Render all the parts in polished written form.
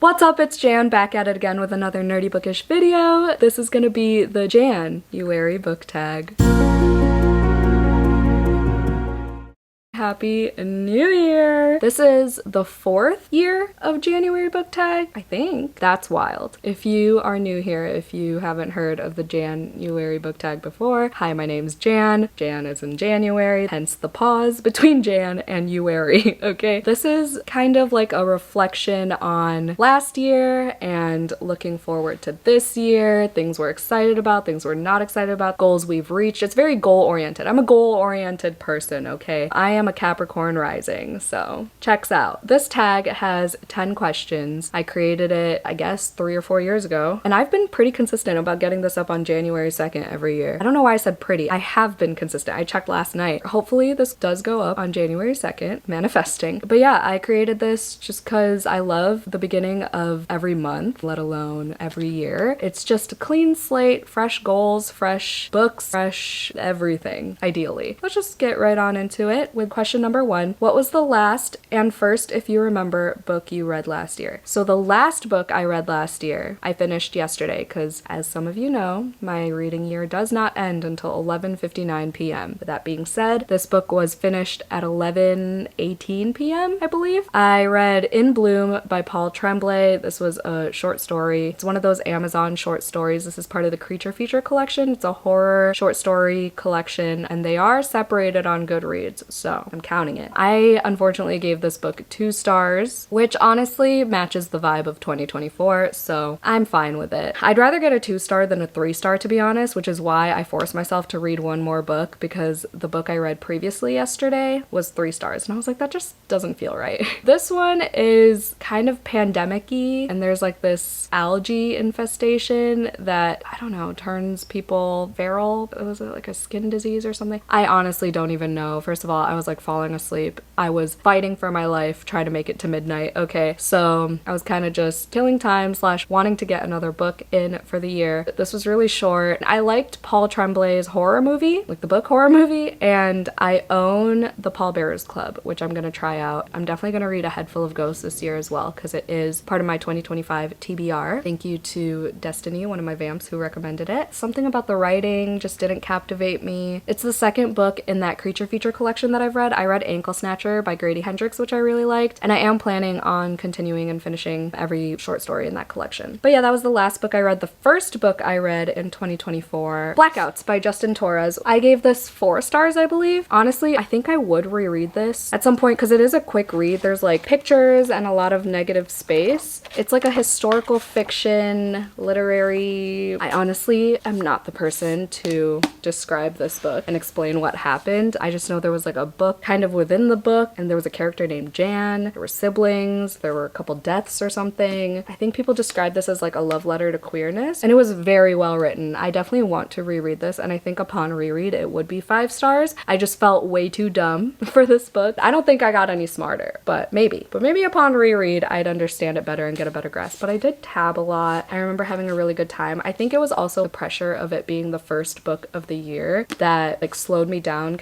What's up, it's Jan, back at it again with another nerdy bookish video. This is gonna be the JAN-uary book tag. Happy New Year! This is the 4th year of JANUary book tag, I think. That's wild. If you are new here, if you haven't heard of the JANUary book tag before, hi, my name's Jan. Jan is in January, hence the pause between Jan and Uary, okay? This is kind of like a reflection on last year and looking forward to this year, things we're excited about, things we're not excited about, goals we've reached. It's very goal-oriented. I'm a goal-oriented person, okay? I am a Capricorn rising, so checks out. This tag has 10 questions. I created it, I guess, 3 or 4 years ago, and I've been pretty consistent about getting this up on January 2nd every year. I don't know why I said pretty. I have been consistent. I checked last night. Hopefully this does go up on January 2nd, manifesting. But yeah, I created this just because I love the beginning of every month, let alone every year. It's just a clean slate, fresh goals, fresh books, fresh everything, ideally. Let's just get right on into it with question number 1. What was the last and first, if you remember, book you read last year? So the last book I read last year, I finished yesterday because, as some of you know, my reading year does not end until 11:59 p.m. With that being said, this book was finished at 11:18 p.m., I believe. I read In Bloom by Paul Tremblay. This was a short story. It's one of those Amazon short stories. This is part of the Creature Feature collection. It's a horror short story collection, and they are separated on Goodreads, so I'm counting it. I unfortunately gave this book 2 stars, which honestly matches the vibe of 2024, so I'm fine with it. I'd rather get a 2-star than a 3-star, to be honest, which is why I forced myself to read one more book, because the book I read previously yesterday was 3 stars, and I was like, that just doesn't feel right. This one is kind of pandemic-y, and there's like this algae infestation that, I don't know, turns people feral. Was it like a skin disease or something? I honestly don't even know. First of all, I was like falling asleep. I was fighting for my life trying to make it to midnight, okay? So I was kind of just killing time / wanting to get another book in for the year. This was really short. I liked Paul Tremblay's horror movie, like the book horror movie, and I own the Paul Bearers Club, which I'm gonna try out. I'm definitely gonna read A Head Full of Ghosts this year as well, because it is part of my 2025 TBR. Thank you to Destiny, one of my vamps, who recommended it. Something about the writing just didn't captivate me. It's the second book in that Creature Feature collection that I've read. I read Ankle Snatcher by Grady Hendrix, which I really liked, and I am planning on continuing and finishing every short story in that collection. But yeah, that was the last book I read. The first book I read in 2024, Blackouts by Justin Torres. I gave this 4 stars, I believe. Honestly, I think I would reread this at some point because it is a quick read. There's like pictures and a lot of negative space. It's like a historical fiction, literary. I honestly am not the person to describe this book and explain what happened. I just know there was like a book kind of within the book, and there was a character named Jan. There were siblings. There were a couple deaths or something. I think people described this as like a love letter to queerness, and it was very well written. I definitely want to reread this, and I think upon reread it would be 5 stars. I just felt way too dumb for this book. I don't think I got any smarter, but maybe upon reread I'd understand it better and get a better grasp. But I did tab a lot. I remember having a really good time. I think it was also the pressure of it being the first book of the year that like slowed me down,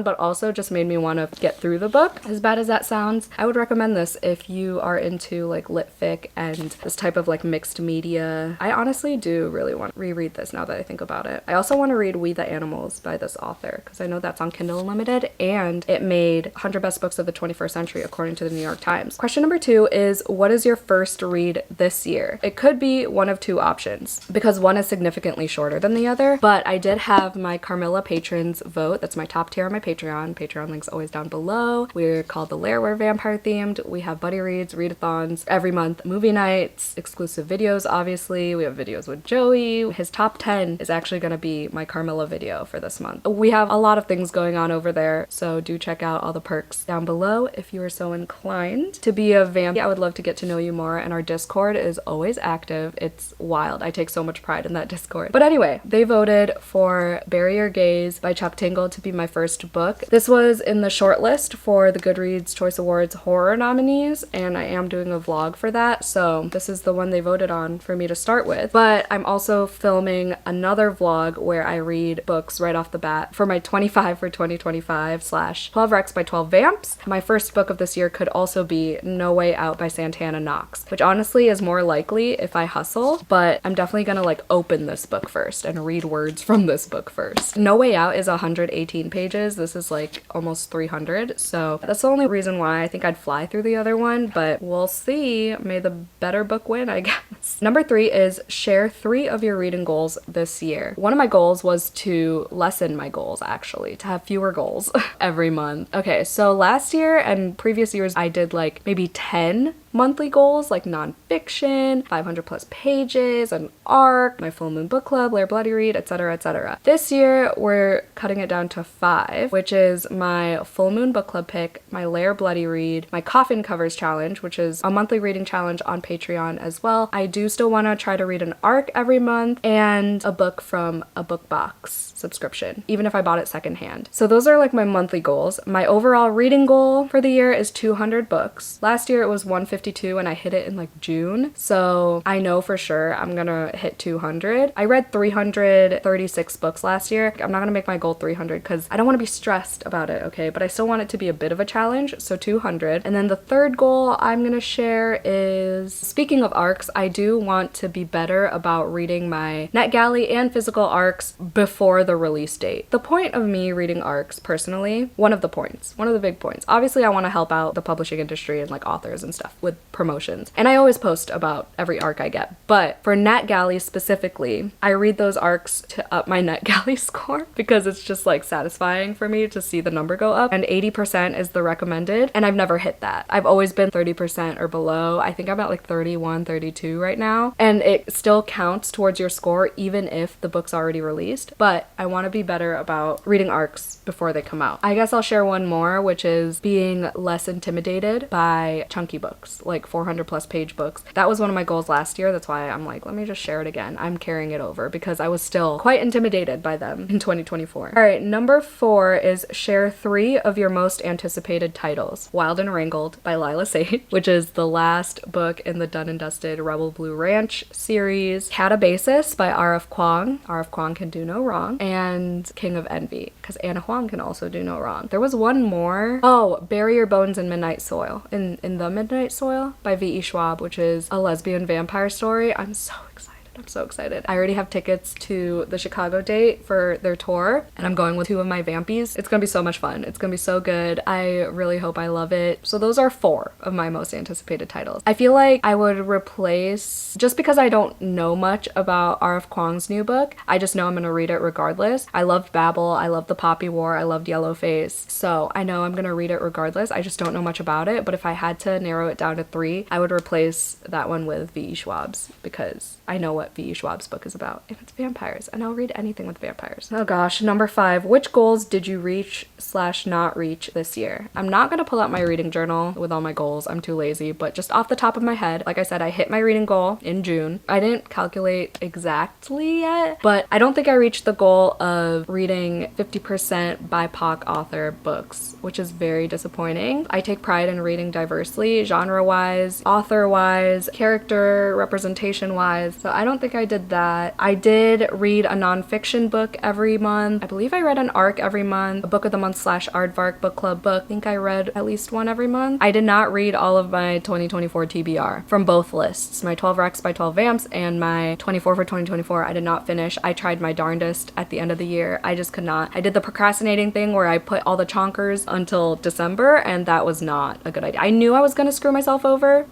but also just made me want to get through the book. As bad as that sounds, I would recommend this if you are into like lit fic and this type of like mixed media. I honestly do really want to reread this now that I think about it. I also want to read We the Animals by this author because I know that's on Kindle Unlimited, and it made 100 best books of the 21st century according to the New York Times. Question number 2 is, what is your first read this year? It could be one of 2 options because one is significantly shorter than the other, but I did have my Carmilla patrons vote. That's my top tier on my Patreon. Patreon link's always down below. We're called The Lair. We're vampire themed. We have buddy reads, readathons every month, movie nights, exclusive videos, obviously. We have videos with Joey. His top 10 is actually going to be my Carmilla video for this month. We have a lot of things going on over there, so do check out all the perks down below if you are so inclined to be a vamp. I would love to get to know you more, and our Discord is always active. It's wild. I take so much pride in that Discord. But anyway, they voted for Bury Your Gaze by Chuck Tingle to be my first book book. This was in the shortlist for the Goodreads Choice Awards horror nominees, and I am doing a vlog for that, so this is the one they voted on for me to start with. But I'm also filming another vlog where I read books right off the bat for my 25 for 2025 / 12 Recs by 12 Vamps. My first book of this year could also be No Way Out by Santana Knox, which honestly is more likely if I hustle, but I'm definitely gonna like open this book first and read words from this book first. No Way Out is 118 pages. This is like almost 300, so that's the only reason why I think I'd fly through the other one, but we'll see. May the better book win, I guess. Number 3 is share 3 of your reading goals this year. One of my goals was to lessen my goals, actually, to have fewer goals every month. Okay, so last year and previous years I did like maybe 10 monthly goals, like nonfiction, 500 plus pages, an arc, my full moon book club, Lair Bloody Read, etc, etc. This year we're cutting it down to 5, which is my full moon book club pick, my Lair Bloody Read, my coffin covers challenge, which is a monthly reading challenge on Patreon as well. I do still want to try to read an arc every month and a book from a book box subscription, even if I bought it secondhand. So those are like my monthly goals. My overall reading goal for the year is 200 books. Last year it was 152 and I hit it in like June. So I know for sure I'm gonna hit 200. I read 336 books last year. I'm not gonna make my goal 300 because I don't want to be stressed about it, okay? But I still want it to be a bit of a challenge, so 200. And then the third goal I'm gonna share is, speaking of arcs, I do want to be better about reading my NetGalley and physical arcs before the release date. The point of me reading arcs, personally, one of the big points, obviously I want to help out the publishing industry and like authors and stuff with promotions. And I always post about every arc I get. But for NetGalley specifically, I read those arcs to up my NetGalley score because it's just like satisfying for me to see the number go up. And 80% is the recommended, and I've never hit that. I've always been 30% or below. I think I'm at like 31, 32 right now. And it still counts towards your score even if the book's already released. But I want to be better about reading arcs before they come out. I guess I'll share one more, which is being less intimidated by chunky books, like 400 plus page books. That was one of my goals last year. That's why I'm like, let me just share it again. I'm carrying it over because I was still quite intimidated by them in 2024. All right, number 4 is share 3 of your most anticipated titles. Wild and Wrangled by Lila Sage, which is the last book in the Done and Dusted Rebel Blue Ranch series. Catabasis by R.F. Kuang. R.F. Kuang can do no wrong. And King of Envy, because Anna Huang can also do no wrong. There was one more. Oh, Bury Your Bones in Midnight Soil. In the Midnight Soil by V.E. Schwab, which is a lesbian vampire story. I'm so excited. I'm so excited. I already have tickets to the Chicago date for their tour, and I'm going with 2 of my vampies. It's gonna be so much fun. It's gonna be so good. I really hope I love it. So those are 4 of my most anticipated titles. I feel like I would replace, just because I don't know much about R.F. Kuang's new book, I just know I'm gonna read it regardless. I loved Babel, I loved The Poppy War, I loved Yellowface, so I know I'm gonna read it regardless. I just don't know much about it, but if I had to narrow it down to 3, I would replace that one with V.E. Schwab's because I know what V.E. Schwab's book is about, and it's vampires, and I'll read anything with vampires. Oh gosh, number 5. Which goals did you reach / not reach this year? I'm not gonna pull out my reading journal with all my goals. I'm too lazy, but just off the top of my head, like I said, I hit my reading goal in June. I didn't calculate exactly yet, but I don't think I reached the goal of reading 50% BIPOC author books, which is very disappointing. I take pride in reading diversely, genre-wise, author-wise, character representation-wise, so I don't think I did that. I did read a nonfiction book every month. I believe I read an arc every month, a book of the month / Aardvark Book Club book. I think I read at least one every month. I did not read all of my 2024 TBR from both lists, my 12 Recs by 12 Vamps and my 24 for 2024. I did not finish. I tried my darndest at the end of the year. I just could not. I did the procrastinating thing where I put all the chonkers until December, and that was not a good idea. I knew I was gonna screw myself over,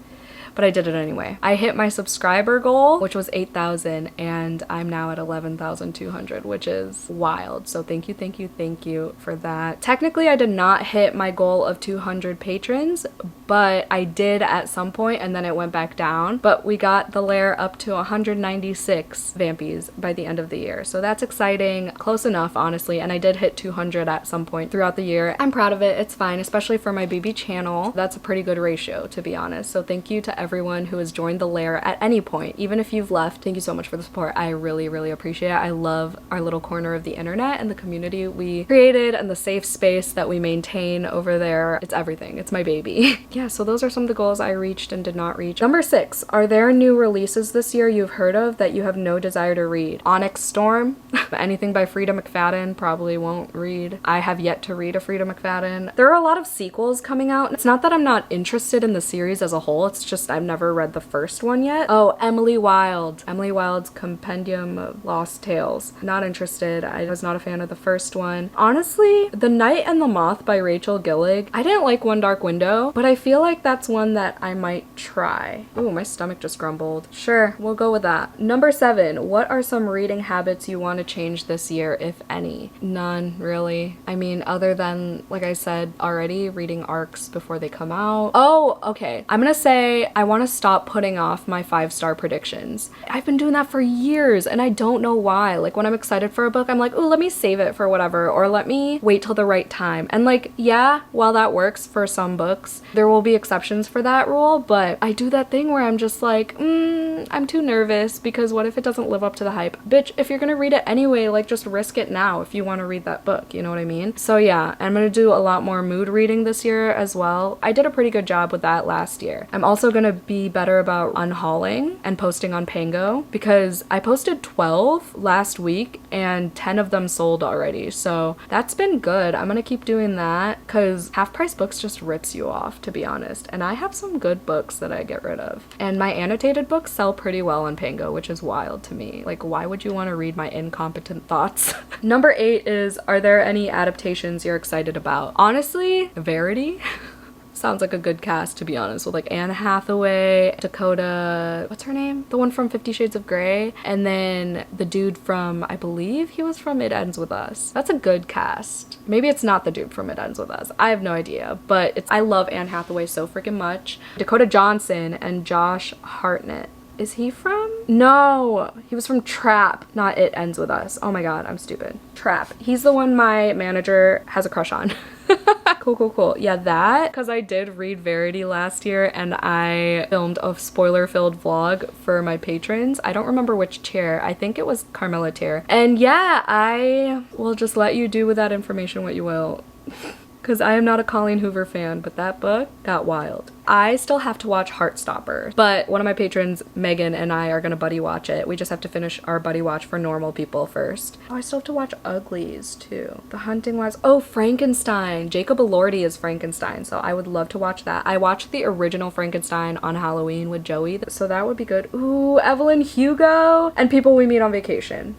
but I did it anyway. I hit my subscriber goal, which was 8,000, and I'm now at 11,200, which is wild. So thank you for that. Technically, I did not hit my goal of 200 patrons, but I did at some point, and then it went back down. But we got the lair up to 196 vampies by the end of the year. So that's exciting, close enough, honestly. And I did hit 200 at some point throughout the year. I'm proud of it. It's fine, especially for my BB channel. That's a pretty good ratio, to be honest. So thank you to everyone who has joined the lair at any point, even if you've left. Thank you so much for the support. I really, really appreciate it. I love our little corner of the internet and the community we created and the safe space that we maintain over there. It's everything. It's my baby. Yeah, so those are some of the goals I reached and did not reach. Number 6, are there new releases this year you've heard of that you have no desire to read? Onyx Storm, anything by Frida McFadden, probably won't read. I have yet to read a Frida McFadden. There are a lot of sequels coming out. It's not that I'm not interested in the series as a whole, it's just I've never read the first one yet. Oh, Emily Wilde. Emily Wilde's Compendium of Lost Tales. Not interested. I was not a fan of the first one. Honestly, The Night and the Moth by Rachel Gillig. I didn't like One Dark Window, but I feel like that's one that I might try. Ooh, my stomach just grumbled. Sure, we'll go with that. Number 7, what are some reading habits you want to change this year, if any? None, really. I mean, other than, like I said already, reading arcs before they come out. Oh, okay. I'm gonna say I want to stop putting off my 5-star predictions. I've been doing that for years and I don't know why. Like when I'm excited for a book, I'm like, oh, let me save it for whatever, or let me wait till the right time. And like, yeah, while that works for some books, there will be exceptions for that rule, but I do that thing where I'm just like, I'm too nervous because what if it doesn't live up to the hype? Bitch, if you're gonna read it anyway, like just risk it now if you want to read that book, you know what I mean? So yeah, I'm gonna do a lot more mood reading this year as well. I did a pretty good job with that last year. I'm also gonna be better about unhauling and posting on Pango because I posted 12 last week and 10 of them sold already, so that's been good. I'm gonna keep doing that because half price books just rips you off, to be honest, and I have some good books that I get rid of, and my annotated books sell pretty well on Pango, which is wild to me. Like, why would you want to read my incompetent thoughts? Number 8 is, are there any adaptations you're excited about? Honestly, Verity. Sounds like a good cast, to be honest, with like Anne Hathaway, Dakota, what's her name? The one from 50 Shades of Grey, and then the dude from, I believe he was from It Ends With Us. That's a good cast. Maybe it's not the dude from It Ends With Us. I have no idea, but I love Anne Hathaway so freaking much. Dakota Johnson and Josh Hartnett. Is he from? No, he was from Trap, not It Ends With Us. Oh my god, I'm stupid. Trap. He's the one my manager has a crush on. Cool. Yeah, that, because I did read Verity last year and I filmed a spoiler-filled vlog for my patrons. I don't remember which tier. I think it was Carmela tier. And yeah, I will just let you do with that information what you will. Because I am not a Colleen Hoover fan, but that book got wild. I still have to watch Heartstopper, but one of my patrons, Megan, and I are gonna buddy watch it. We just have to finish our buddy watch for normal people first. Oh, I still have to watch Uglies too. The Hunting Wives. Oh, Frankenstein. Jacob Elordi is Frankenstein, so I would love to watch that. I watched the original Frankenstein on Halloween with Joey, so that would be good. Ooh, Evelyn Hugo and People We Meet on Vacation.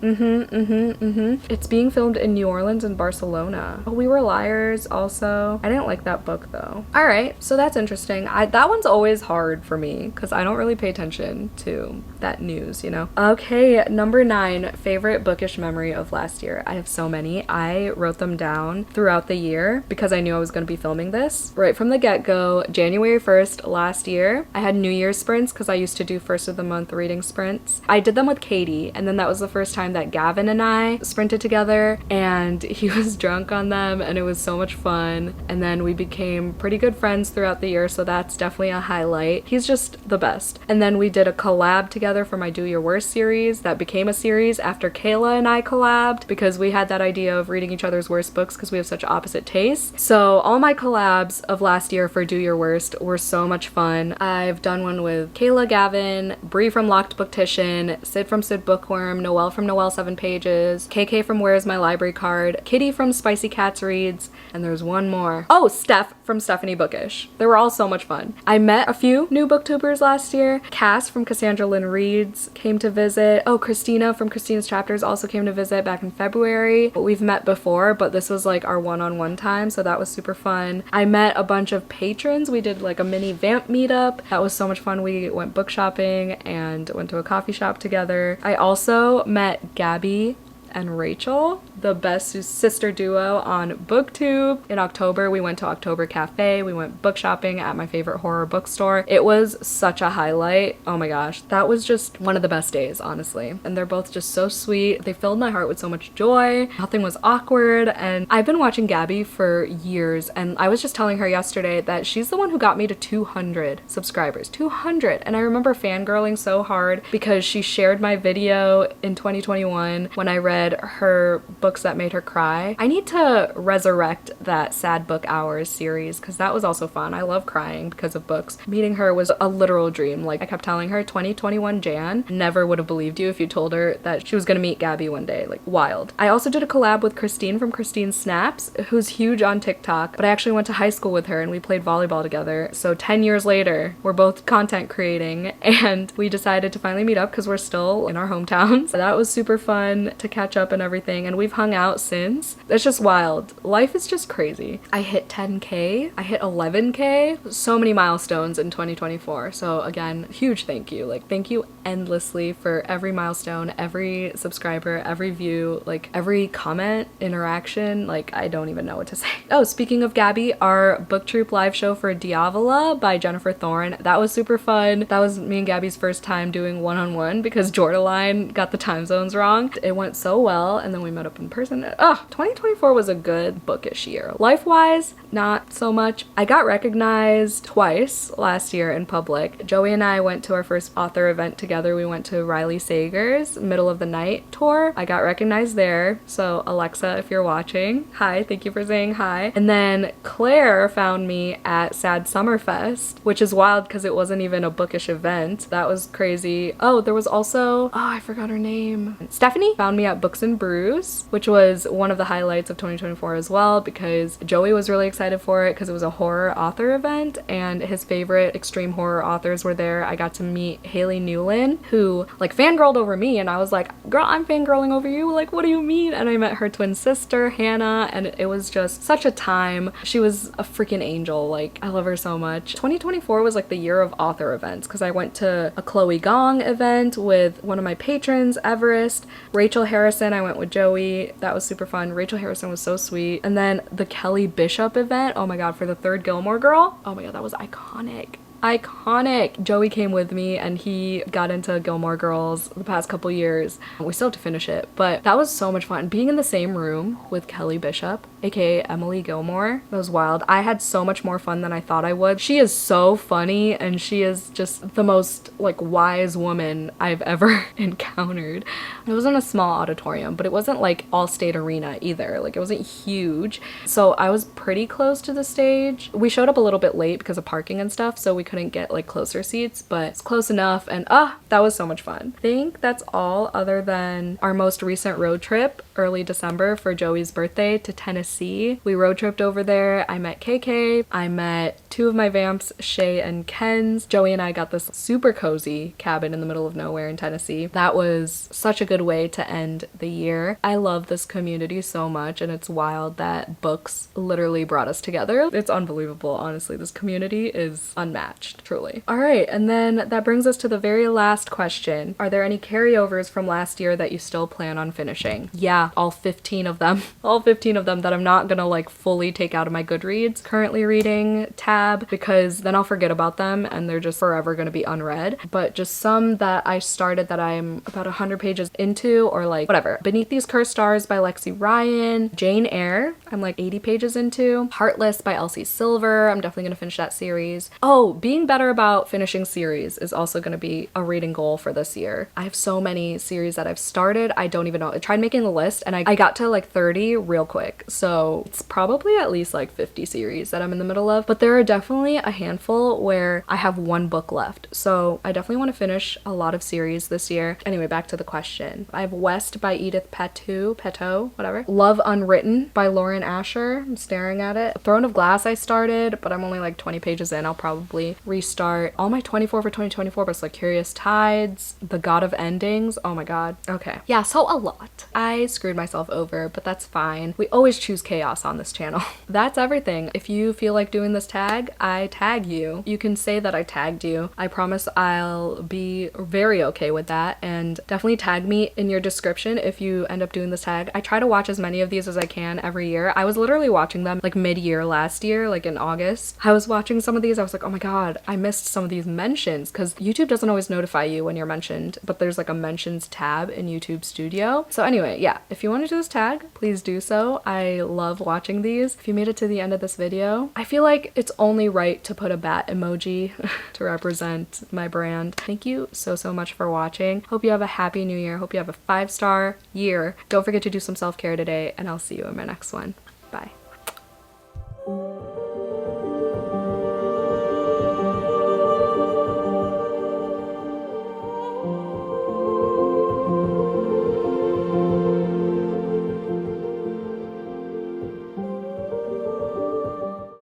It's being filmed in New Orleans and Barcelona. Oh, We Were Liars also. I didn't like that book though. All right, so that's interesting. That one's always hard for me because I don't really pay attention to that news, you know? Okay, number 9, favorite bookish memory of last year. I have so many. I wrote them down throughout the year because I knew I was going to be filming this. Right from the get-go, January 1st last year, I had New Year's sprints because I used to do first of the month reading sprints. I did them with Katie, and then that was the first time that Gavin and I sprinted together, and he was drunk on them, and it was so much fun. And then we became pretty good friends throughout the year, so that's definitely a highlight. He's just the best. And then we did a collab together for my Do Your Worst series that became a series after Kayla and I collabed because we had that idea of reading each other's worst books because we have such opposite tastes. So all my collabs of last year for Do Your Worst were so much fun. I've done one with Kayla, Gavin, Bree from Locked Booktition, Sid from Sid Bookworm, Noelle from Noelle 7 Pages, KK from Where's My Library Card, Kitty from Spicy Cats Reads, and there's one more. Oh, Steph from Stephanie Bookish. They were all so much fun. I met a few new booktubers last year. Cass from Cassandra Lynn Reads came to visit. Oh, Christina from Christina's Chapters also came to visit back in February. We've met before, but this was like our one-on-one time, so that was super fun. I met a bunch of patrons. We did like a mini vamp meetup. That was so much fun. We went book shopping and went to a coffee shop together. I also met Gabby and Rachel. the best sister duo on booktube. In October, we went to October Cafe. We went book shopping at my favorite horror bookstore. It was such a highlight. Oh my gosh. That was just one of the best days, honestly. And they're both just so sweet. They filled my heart with so much joy. Nothing was awkward. And I've been watching Gabby for years, and I was just telling her yesterday that she's the one who got me to 200 subscribers. 200. And I remember fangirling so hard because she shared my video in 2021 when I read her books that made her cry. I need to resurrect that Sad Book Hours series because that was also fun. I love crying because of books. Meeting her was a literal dream. Like, I kept telling her 2021 Jan never would have believed you if you told her that she was gonna meet Gabby one day. Like, wild. I also did a collab with Christine from Christine Snaps, who's huge on TikTok, but I actually went to high school with her and we played volleyball together. So 10 years later, we're both content creating and we decided to finally meet up because we're still in our hometowns. That was super fun to catch up and everything, and we've hung out since. It's just wild. Life is just crazy. I hit 10K. I hit 11K. So many milestones in 2024. So again, huge thank you. Like, thank you endlessly for every milestone, every subscriber, every view, like every comment, interaction. Like, I don't even know what to say. Oh, speaking of Gabby, our book troop live show for Diavola by Jennifer Thorne, that was super fun. That was me and Gabby's first time doing one-on-one because Jordaline got the time zones wrong. It went so well, and then we met up in person. 2024 was a good bookish year. Life-wise, not so much. I got recognized twice last year in public. Joey and I went to our first author event together. We went to Riley Sager's Middle of the Night tour. I got recognized there. So Alexa, if you're watching, hi, thank you for saying hi. And then Claire found me at Sad Summerfest, which is wild because it wasn't even a bookish event. That was crazy. Oh, there was also, I forgot her name. Stephanie found me at Books and Brews, which was one of the highlights of 2024 as well because Joey was really excited for it because it was a horror author event and his favorite extreme horror authors were there. I got to meet Haley Newlin, who like fangirled over me, and I was like, girl, I'm fangirling over you. Like, what do you mean? And I met her twin sister, Hannah, and it was just such a time. She was a freaking angel. Like, I love her so much. 2024 was like the year of author events because I went to a Chloe Gong event with one of my patrons, Everest. Rachel Harrison, I went with Joey. That was super fun. Rachel Harrison was so sweet. And then the Kelly Bishop event, oh my god, for the third Gilmore Girl. Oh my god, that was iconic. Iconic. Joey came with me and he got into Gilmore Girls the past couple years. We still have to finish it, but that was so much fun. Being in the same room with Kelly Bishop, aka Emily Gilmore, that was wild. I had so much more fun than I thought I would. She is so funny and she is just the most like wise woman I've ever encountered. It wasn't a small auditorium, but it wasn't like Allstate Arena either. Like, it wasn't huge. So I was pretty close to the stage. We showed up a little bit late because of parking and stuff, so we couldn't get like closer seats, but it's close enough, and that was so much fun. I think that's all other than our most recent road trip early December for Joey's birthday to Tennessee. We road tripped over there. I met KK. I met two of my vamps, Shay and Ken's. Joey and I got this super cozy cabin in the middle of nowhere in Tennessee. That was such a good way to end the year. I love this community so much, and it's wild that books literally brought us together. It's unbelievable, honestly. This community is unmatched, truly. All right, and then that brings us to the very last question. Are there any carryovers from last year that you still plan on finishing? Yeah, all 15 of them. All 15 of them that I'm not gonna like fully take out of my Goodreads currently reading tab because then I'll forget about them and they're just forever gonna be unread. But just some that I started that I'm about 100 pages into, or like whatever. Beneath These Cursed Stars by Lexi Ryan. JAN-uary, I'm like 80 pages into. Heartless by Elsie Silver, I'm definitely gonna finish that series. Oh, being better about finishing series is also gonna be a reading goal for this year. I have so many series that I've started, I don't even know. I tried making a list and I got to like 30 real quick. So it's probably at least like 50 series that I'm in the middle of, but there are definitely a handful where I have one book left. So I definitely want to finish a lot of series this year. Anyway, back to the question. I have West by Edith Peto, whatever. Love Unwritten by Lauren Asher. I'm staring at it. Throne of Glass I started, but I'm only like 20 pages in. I'll probably restart all my 24 for 2024 books, like Curious Tides, The God of Endings. Oh my god. Okay. Yeah, so a lot. I screwed myself over, but that's fine. We always choose chaos on this channel. That's everything. If you feel like doing this tag, I tag you. You can say that I tagged you. I promise I'll be very okay with that, and definitely tag me in your description if you end up doing this tag. I try to watch as many of these as I can every year. I was literally watching them like mid-year last year, like in August. I was watching some of these. I was like, oh my god, I missed some of these mentions, because YouTube doesn't always notify you when you're mentioned, but there's like a mentions tab in YouTube Studio. So anyway, yeah, if you want to do this tag, please do so. I love watching these. If you made it to the end of this video, I feel like it's only right to put a bat emoji to represent my brand. Thank you so much for watching. Hope you have a happy new year. Hope you have a 5-star year. Don't forget to do some self-care today, and I'll see you in my next one. Bye.